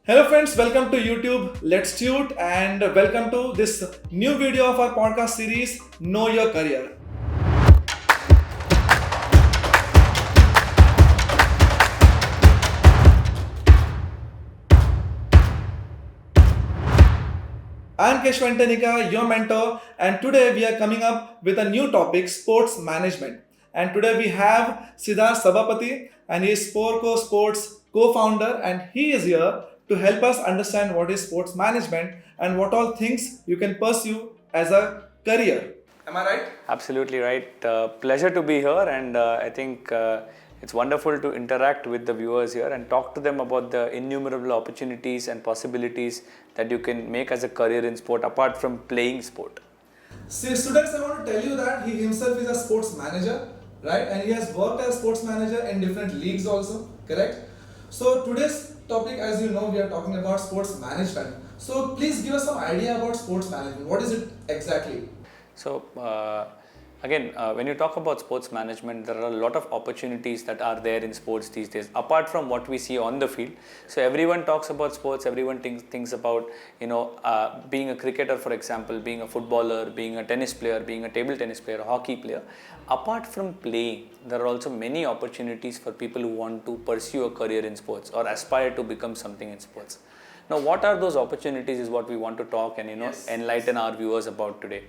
Hello friends, welcome to YouTube Letstute and welcome to this new video of our podcast series Know Your Career. I am Keshwantanika, your mentor, and today we are coming up with a new topic, sports management. And today we have Siddharth Sabapati, and he is Sporco Sports co-founder, and he is here to help us understand what is sports management and what all things you can pursue as a career. Am I right? Absolutely right. Pleasure to be here, and I think it's wonderful to interact with the viewers here and talk to them about the innumerable opportunities and possibilities that you can make as a career in sport apart from playing sport. See, students, I want to tell you that he himself is a sports manager, right? And he has worked as sports manager in different leagues also, correct? So today's topic, as you know, we are talking about sports management. So please give us some idea about sports management. What is it exactly? So, again, when you talk about sports management, there are a lot of opportunities that are there in sports these days, apart from what we see on the field. So, everyone talks about sports, everyone thinks about, being a cricketer, for example, being a footballer, being a tennis player, being a table tennis player, a hockey player. Apart from playing, there are also many opportunities for people who want to pursue a career in sports or aspire to become something in sports. Now, what are those opportunities is what we want to talk and enlighten our viewers about today.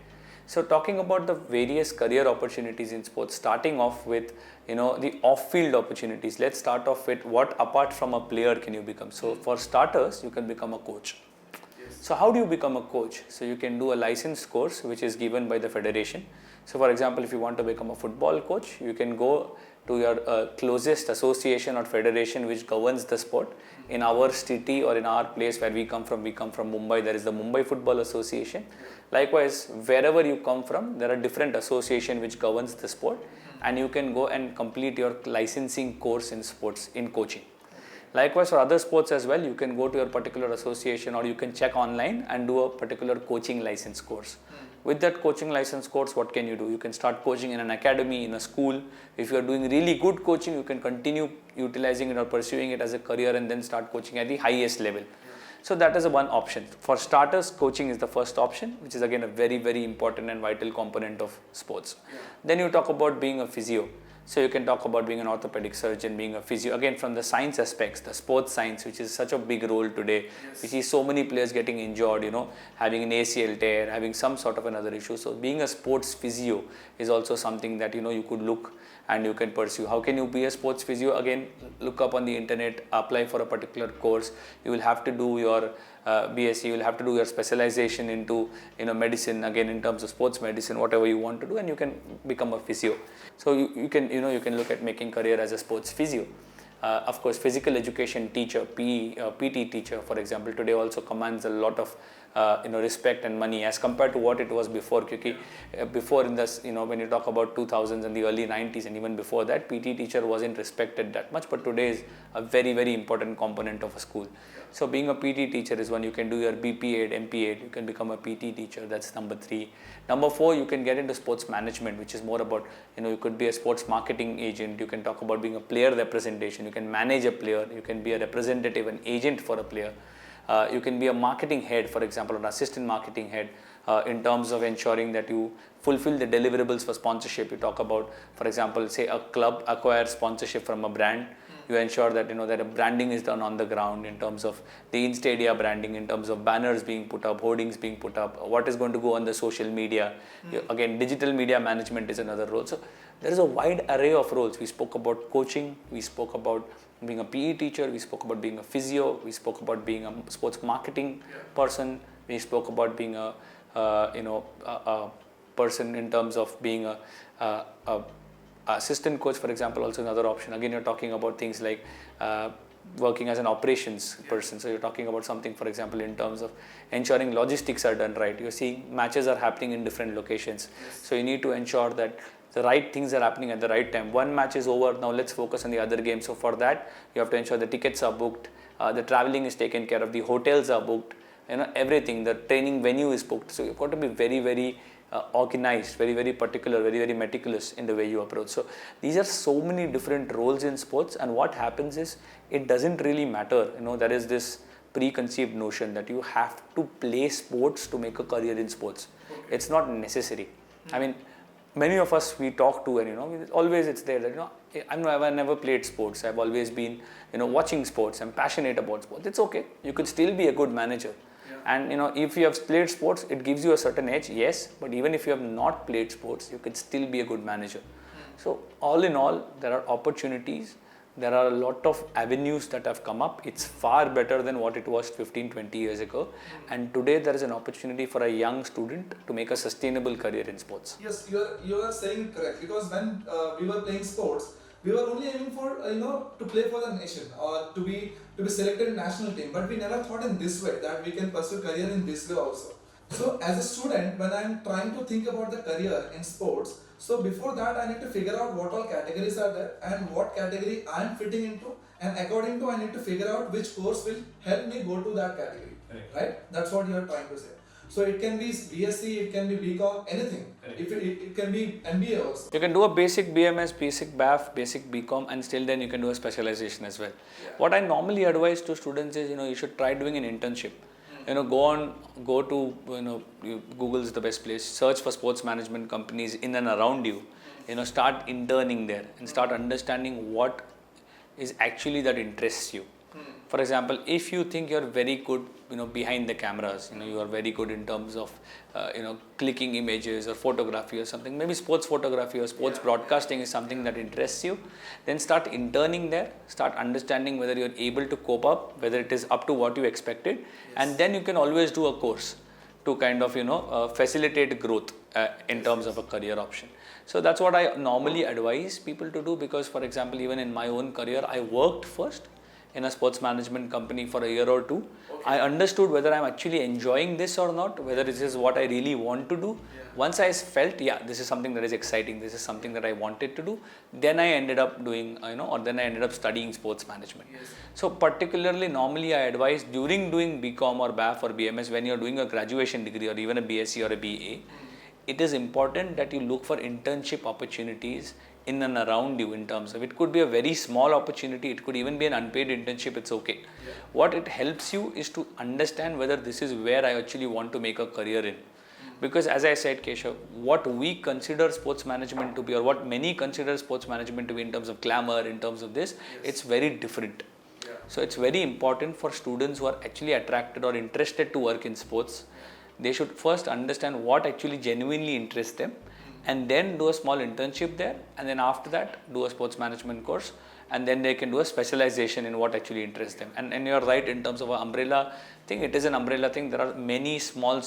So talking about the various career opportunities in sports, starting off with the off-field opportunities. Let's start off with what apart from a player can you become. So for starters, you can become a coach. So how do you become a coach? So you can do a license course which is given by the federation. So for example, if you want to become a football coach, you can go to your closest association or federation which governs the sport. In our city or in our place where we come from Mumbai, there is the Mumbai Football Association. Likewise, wherever you come from, there are different association which governs the sport, and you can go and complete your licensing course in sports, in coaching. Likewise, for other sports as well, you can go to your particular association or you can check online and do a particular coaching license course. With that coaching license course, what can you do? You can start coaching in an academy, in a school. If you are doing really good coaching, you can continue utilizing it or pursuing it as a career and then start coaching at the highest level. So that is one option. For starters, coaching is the first option, which is again a very, very important and vital component of sports. Then you talk about being a physio. So you can talk about being an orthopedic surgeon, being a physio, again from the science aspects, the sports science, which is such a big role today. We see so many players getting injured, having an ACL tear, having some sort of another issue. So being a sports physio is also something that you could look and you can pursue. How can you be a sports physio? Again, look up on the internet, apply for a particular course. You will have to do your BSc, you will have to do your specialization into medicine, again in terms of sports medicine, whatever you want to do, and you can become a physio. So you can look at making career as a sports physio. Of course, physical education teacher, PT teacher, for example, today also commands a lot of respect and money as compared to what it was before. Because before in this, when you talk about 2000s and the early 90s and even before that, PT teacher wasn't respected that much, but today is a very, very important component of a school. So being a PT teacher is one. You can do your BP Ed, MP Ed, you can become a PT teacher. That's number 3. Number 4, you can get into sports management, which is more about, you could be a sports marketing agent. You can talk about being a player representation. You can manage a player. You can be a representative, an agent for a player. You can be a marketing head, for example, an assistant marketing head, in terms of ensuring that you fulfill the deliverables for sponsorship. You talk about, for example, say a club acquires sponsorship from a brand. You ensure that that a branding is done on the ground in terms of the in-stadia branding, in terms of banners being put up, hoardings being put up, what is going to go on the social media. Again, digital media management is another role. So there is a wide array of roles. We spoke about coaching, we spoke about being a PE teacher, we spoke about being a physio, we spoke about being a sports marketing person, we spoke about being a person in terms of being a assistant coach, for example, also another option. Again, you're talking about things like working as an operations person. So you're talking about something, for example, in terms of ensuring logistics are done right. You're seeing matches are happening in different locations. So you need to ensure that the right things are happening at the right time. One match is over, now let's focus on the other game. So for that, you have to ensure the tickets are booked, the traveling is taken care of, the hotels are booked, everything, the training venue is booked. So you've got to be very, very organized, very, very particular, very, very meticulous in the way you approach. So these are so many different roles in sports, and what happens is it doesn't really matter. There is this preconceived notion that you have to play sports to make a career in sports. Okay. It's not necessary. I mean, many of us we talk to, and always it's there that I've never played sports. I've always been watching sports. I'm passionate about sports. It's okay. You could still be a good manager. Yeah. And if you have played sports, it gives you a certain edge, yes. But even if you have not played sports, you could still be a good manager. So all in all, there are opportunities. There are a lot of avenues that have come up. It's far better than what it was 15-20 years ago. And today there is an opportunity for a young student to make a sustainable career in sports. Yes, you are saying correct, because when we were playing sports, we were only aiming for to play for the nation or to be selected in national team, but we never thought in this way that we can pursue career in this way also. So as a student, when I'm trying to think about the career in sports, so before that I need to figure out what all categories are there and what category I'm fitting into, and according to I need to figure out which course will help me go to that category. Right? That's what you are trying to say. So it can be BSc, it can be BCom, anything. If it can be MBA also. You can do a basic BMS, basic BAF, basic BCom, and still then you can do a specialization as well. Yeah. What I normally advise to students is, you should try doing an internship. Go to, Google is the best place. Search for sports management companies in and around you. Start interning there and start understanding what is actually that interests you. For example, if you think you're very good, behind the cameras, you are very good in terms of, clicking images or photography or something, maybe sports photography or sports broadcasting is something that interests you, then start interning there, start understanding whether you're able to cope up, whether it is up to what you expected, and then you can always do a course to kind of, facilitate growth in terms of a career option. So that's what I normally advise people to do, because, for example, even in my own career, I worked first in a sports management company for a year or two. Okay. I understood whether I'm actually enjoying this or not, whether this is what I really want to do. Yeah. Once I felt, this is something that is exciting, this is something that I wanted to do, then I ended up doing, then I ended up studying sports management. Yes. So particularly, normally I advise during doing BCom or BAF or BMS, when you're doing a graduation degree or even a BSc or a BA, it is important that you look for internship opportunities in and around you. In terms of, it could be a very small opportunity, it could even be an unpaid internship, it's okay. Yeah. What it helps you is to understand whether this is where I actually want to make a career in. Because as I said, Keshav, what we consider sports management to be, or what many consider sports management to be in terms of glamour, in terms of this, it's very different. Yeah. So it's very important for students who are actually attracted or interested to work in sports. They should first understand what actually genuinely interests them, and then do a small internship there, and then after that do a sports management course, and then they can do a specialization in what actually interests them. And you're right, in terms of an umbrella thing, it is an umbrella thing. There are many small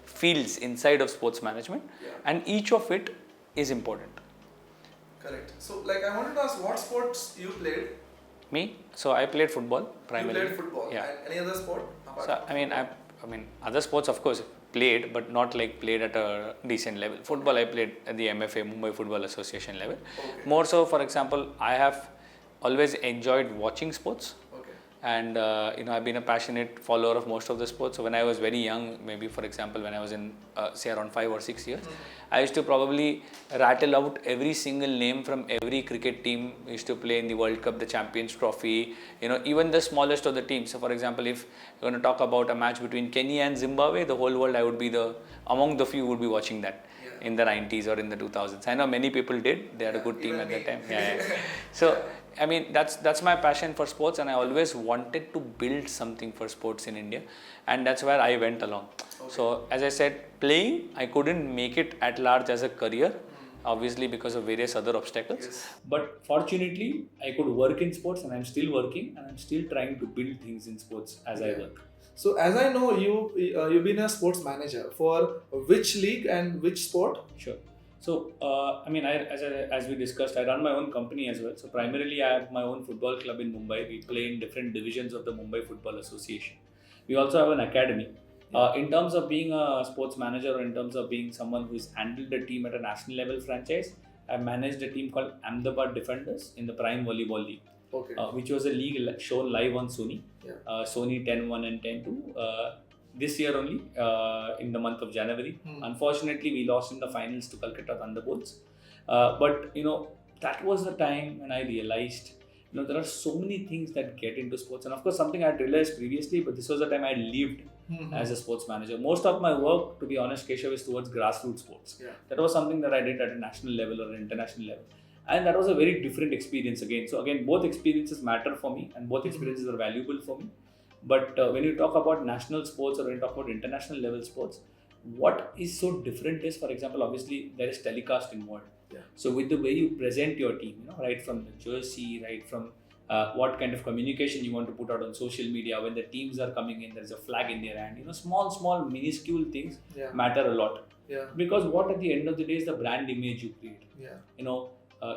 fields inside of sports management, and each of it is important. Correct. So I wanted to ask, what sports you played? Me? So I played football primarily. You played football? Yeah. And any other sport? So I mean other sports, of course, played, but not played at a decent level. Football I played at the MFA, Mumbai Football Association level. Okay. More so, for example, I have always enjoyed watching sports. Okay. And I've been a passionate follower of most of the sports. So when I was very young, maybe for example when I was in say around 5 or 6 years, I used to probably rattle out every single name from every cricket team. We used to play in the World Cup, the Champions Trophy, even the smallest of the teams. So for example, if you're going to talk about a match between Kenya and Zimbabwe, the whole world, I would be among the few would be watching that in the 90s or in the 2000s. I know many people did. They had a good team at that time. So I mean, that's my passion for sports, and I always wanted to build something for sports in India, and that's where I went along. Okay. So as I said, playing, I couldn't make it at large as a career, obviously because of various other obstacles. Yes. But fortunately, I could work in sports, and I'm still working, and I'm still trying to build things in sports as I work. So as I know, you've been a sports manager for which league and which sport? Sure. So, as we discussed, I run my own company as well. So, primarily, I have my own football club in Mumbai. We play in different divisions of the Mumbai Football Association. We also have an academy. In terms of being a sports manager, or in terms of being someone who's handled a team at a national level franchise, I managed a team called Ahmedabad Defenders in the Prime Volleyball League, which was a league shown live on Sony, Sony 10-1 and 10-2. This year only, in the month of January. Unfortunately, we lost in the finals to Kolkata Thunderbolts. But that was the time when I realized, there are so many things that get into sports, and of course something I had realized previously, but this was the time I lived as a sports manager. Most of my work, to be honest, Keshav, is towards grassroots sports. That was something that I did at a national level or an international level, and that was a very different experience again. So again, both experiences matter for me, and both experiences are valuable for me. But when you talk about national sports or when you talk about international level sports, what is so different is, for example, obviously there is telecast involved. So with the way you present your team, right from the jersey, right from what kind of communication you want to put out on social media, when the teams are coming in, there's a flag in their hand, small minuscule things matter a lot. Because what at the end of the day is the brand image you create.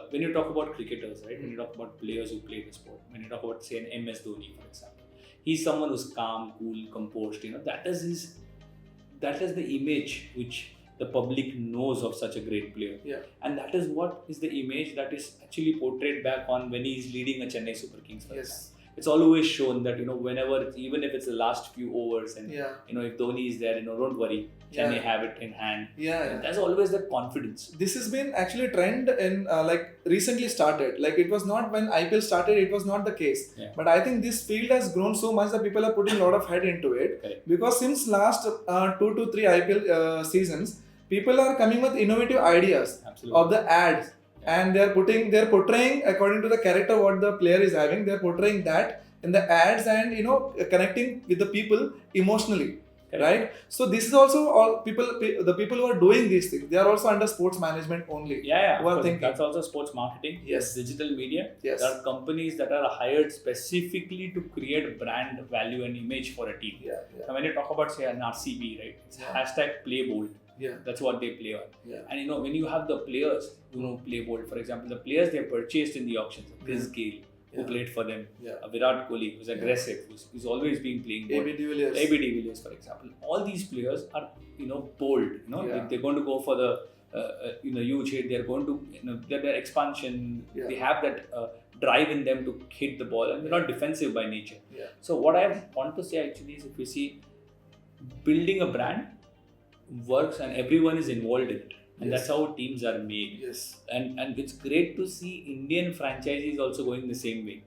When you talk about cricketers, right, when you talk about players who play the sport, when you talk about, say, an MS Dhoni, for example, he's someone who's calm, cool, composed. That is the image which the public knows of such a great player. And that is what is the image that is actually portrayed back on when he is leading a Chennai Super Kings, for example. It's always shown that, whenever, even if it's the last few overs and, if Dhoni is there, don't worry, Chennai have it in hand. There's always that confidence. This has been actually a trend in, recently started. Like, it was not when IPL started, it was not the case. But I think this field has grown so much that people are putting a lot of head into it. Because since last 2 to 3 IPL seasons, people are coming with innovative ideas of the ads. And they're portraying according to the character what the player is having. They're portraying that in the ads and connecting with the people emotionally, right? So this is also all the people who are doing these things. They are also under sports management only. Who are thinking. That's also sports marketing. Digital media. There are companies that are hired specifically to create brand value and image for a team. Now when you talk about, say, an RCB, right? It's hashtag play bold. That's what they play on. And when you have the players who play bold, for example, the players they purchased in the auctions, Chris Gale, who played for them, Virat Kohli, who's aggressive, who's always been playing bold. AB de Villiers, for example. All these players are bold. They're going to go for the huge hit. They're going to their expansion. They have that drive in them to hit the ball, and they're not defensive by nature. So what I want to say actually is, if you see, building a brand works and everyone is involved in it, and that's how teams are made. And it's great to see Indian franchises also going the same way.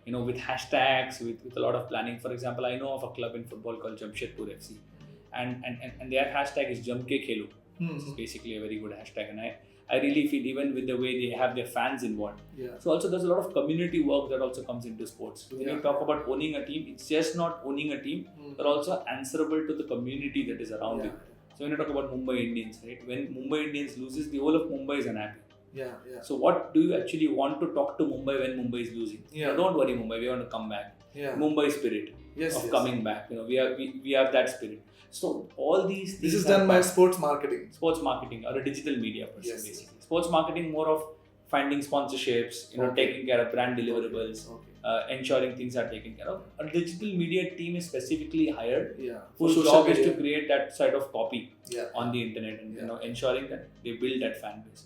With hashtags, with a lot of planning. For example, I know of a club in football called Jamshedpur FC, and their hashtag is Jam Ke Khelo. It's basically a very good hashtag, and I really feel, even with the way they have their fans involved. So also there's a lot of community work that also comes into sports. When you talk about owning a team, it's just not owning a team, but also answerable to the community that is around you. So when you talk about Mumbai Indians, right? When Mumbai Indians loses, the whole of Mumbai is unhappy. So what do you actually want to talk to Mumbai when Mumbai is losing? Don't worry, Mumbai, we want to come back. Mumbai spirit of coming back. We have that spirit. So all these things. This is done by sports marketing. Sports marketing or a digital media person, basically. Sports marketing more of finding sponsorships, taking care of brand deliverables. Ensuring things are taken care of. A digital media team is specifically hired, whose job is to create that sort of copy on the internet, and ensuring that they build that fan base.